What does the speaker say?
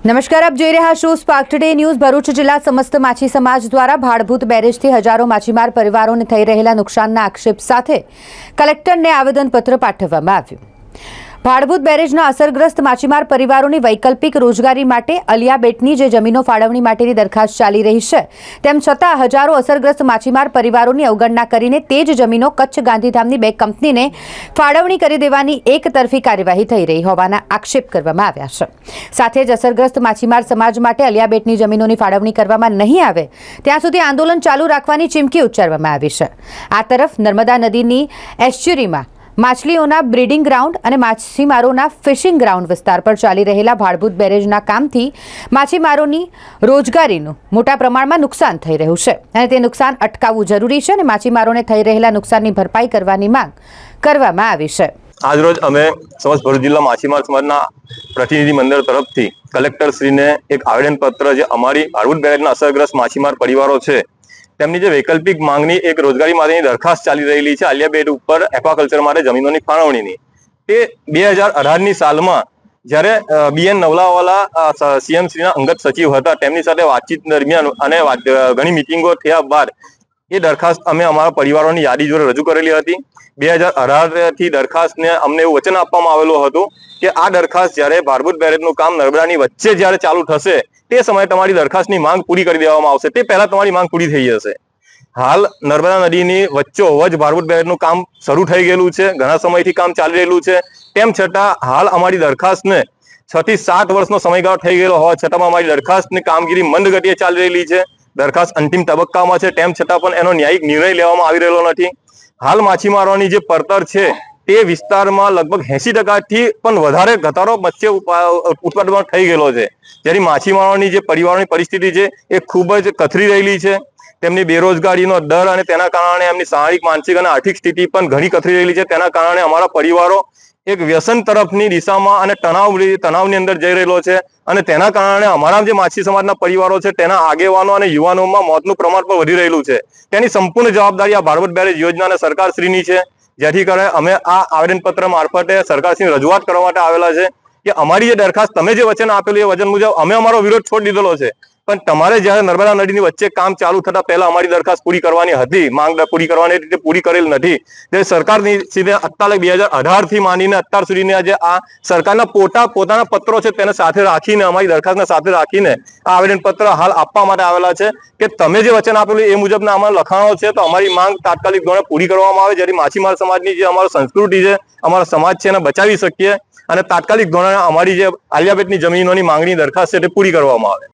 નમસ્કાર, આપ જોઈ રહ્યા છો સ્પાર્ક ટુડે ન્યૂઝ। ભરૂચ જિલ્લા સમસ્ત માછી સમાજ દ્વારા ભાડભૂત બેરેજથી હજારો માછીમાર પરિવારોને થઈ રહેલા નુકસાનના આક્ષેપ સાથે કલેક્ટરને આવેદનપત્ર પાઠવવામાં આવ્યું। ભાડભૂત બેરેજના અસરગ્રસ્ત માછીમાર પરિવારોની વૈકલ્પિક રોજગારી માટે અલિયા બેટની જે જમીનો ફાળવણી માટેની દરખાસ્ત ચાલી રહી છે, તેમ છતાં હજારો અસરગ્રસ્ત માછીમાર પરિવારોની અવગણના કરીને તે જ જમીનો કચ્છ ગાંધીધામની બે કંપનીને ફાળવણી કરી દેવાની એકતરફી કાર્યવાહી થઈ રહી હોવાના આક્ષેપ કરવામાં આવ્યા છે। સાથે જ અસરગ્રસ્ત માછીમાર સમાજ માટે અલિયા બેટની જમીનોની ફાળવણી કરવામાં નહીં આવે ત્યાં સુધી આંદોલન ચાલુ રાખવાની ચીમકી ઉચ્ચારવામાં આવી છે। આ તરફ નર્મદા નદીની એસ્ચ્યુરીમાં માછલીઓના બ્રીડિંગ ગ્રાઉન્ડ અને માછીમારોના ફિશિંગ ગ્રાઉન્ડ વિસ્તાર પર ચાલી રહેલા ભાડભૂત બેરેજના કામથી માછીમારોની રોજગારીનું મોટા પ્રમાણમાં નુકસાન થઈ રહ્યું છે અને તે નુકસાન અટકાવવું જરૂરી છે અને માછીમારોને થઈ રહેલા નુકસાનની ભરપાઈ કરવાની માંગ કરવામાં આવી છે। આજરોજ અમે સમસ્ત ભરૂચ જિલ્લા માછીમાર સમાજના પ્રતિનિધિ મંડળ તરફથી કલેક્ટર શ્રીને એક આવેદનપત્ર જે અમારી ભાડભૂત બેરેજના અસરગ્રસ્ત માછીમાર પરિવારો છે તેમની જે વૈકલ્પિક માંગણી એક રોજગારી માટેની દરખાસ્ત ચાલી રહેલી છે આલિયા બેટ ઉપર એક્વાકલ્ચર માટે જમીનોની ફાળવણીની, તે 2018ની સાલમાં જ્યારે BN નવલાવાલા CM શ્રીના અંગત સચિવ હતા તેમની સાથે વાતચીત દરમિયાન અને ઘણી મિટિંગો થયા બાદ એ દરખાસ્ત અમે અમારા પરિવારોની યાદી જોડે રજૂ કરેલી હતી। 2018થી દરખાસ્તને અમને એવું વચન આપવામાં આવેલું હતું કે આ દરખાસ્ત જ્યારે ભાડભૂત બેરેજનું કામ નર્મદાની વચ્ચે જ્યારે ચાલુ થશે તે સમયે તમારી દરખાસ્તની માંગ પૂરી કરી દેવામાં આવશે, તે પહેલા તમારી માંગ પૂરી થઈ જશે। હાલ નર્મદા નદીની વચ્ચોવચ ભાડભૂત બેરેજનું કામ શરૂ થઈ ગયેલું છે, ઘણા સમયથી કામ ચાલી રહેલું છે, તેમ છતાં હાલ અમારી દરખાસ્તને 6 થી 7 વર્ષનો સમયગાળો થઈ ગયેલો હોવા છતાં અમારી દરખાસ્તની કામગીરી મંદ ગતિએ ચાલી રહેલી છે। દરખાસ્ત અંતિમ તબક્કામાં છે, તેમ છતાં પણ એનો ન્યાયિક નિર્ણય લેવામાં આવી રહેલો નથી। હાલ માછીમારોની જે પડતર છે તે વિસ્તારમાં લગભગ 80%થી પણ વધારે ઘટાડો મત્સ્ય ઉત્પાદનમાં થઈ ગયેલો છે, જ્યારે માછીમારોની જે પરિવારોની પરિસ્થિતિ છે એ ખૂબ જ કથળી રહેલી છે। તેમની બેરોજગારીનો દર અને તેના કારણે એમની શારીરિક, માનસિક અને આર્થિક સ્થિતિ પણ ઘણી કથળી રહેલી છે। તેના કારણે અમારા પરિવારો એક વ્યસન તરફની દિશામાં અને તણાવની અંદર જઈ રહેલો છે અને તેના કારણે અમારા જે માછી સમાજના પરિવારો છે તેના આગેવાનો અને યુવાનોમાં મોતનું પ્રમાણ પણ વધી રહેલું છે। તેની સંપૂર્ણ જવાબદારી આ ભાડભૂત બેરેજ યોજના અને સરકારશ્રીની છે, જેથી કરીને અમે આ આવેદનપત્ર મારફતે સરકારશ્રીની રજૂઆત કરવા માટે આવેલા છે કે અમારી જે દરખાસ્ત તમે જે વચન આપેલું એ વચન મુજબ અમે અમારો વિરોધ છોડી દીધેલો છે, પણ તમારે જ્યારે નર્મદા નદીની વચ્ચે કામ ચાલુ થતા પહેલા અમારી દરખાસ્ત પૂરી કરવાની હતી, માંગ પૂરી કરવાની રીતે પૂરી કરેલ નથી। જે સરકારની સીધે અત્યારે 2018થી માંડીને અત્યાર સુધીના જે આ સરકારના પોતાના પત્રો છે તેને સાથે રાખીને અમારી દરખાસ્તને સાથે રાખીને આ આવેદનપત્ર હાલ આપવા માટે આવેલા છે કે તમે જે વચન આપેલું એ મુજબના અમારા લખાણો છે તો અમારી માંગ તાત્કાલિક ધોરણે પૂરી કરવામાં આવે, જેથી માછીમાર સમાજની જે અમારી સંસ્કૃતિ છે, અમારો સમાજ છે એને બચાવી શકીએ અને તાત્કાલિક ધોરણે અમારી જે આલિયા બેટની જમીનોની માંગણી દરખાસ્ત છે તે પૂરી કરવામાં આવે।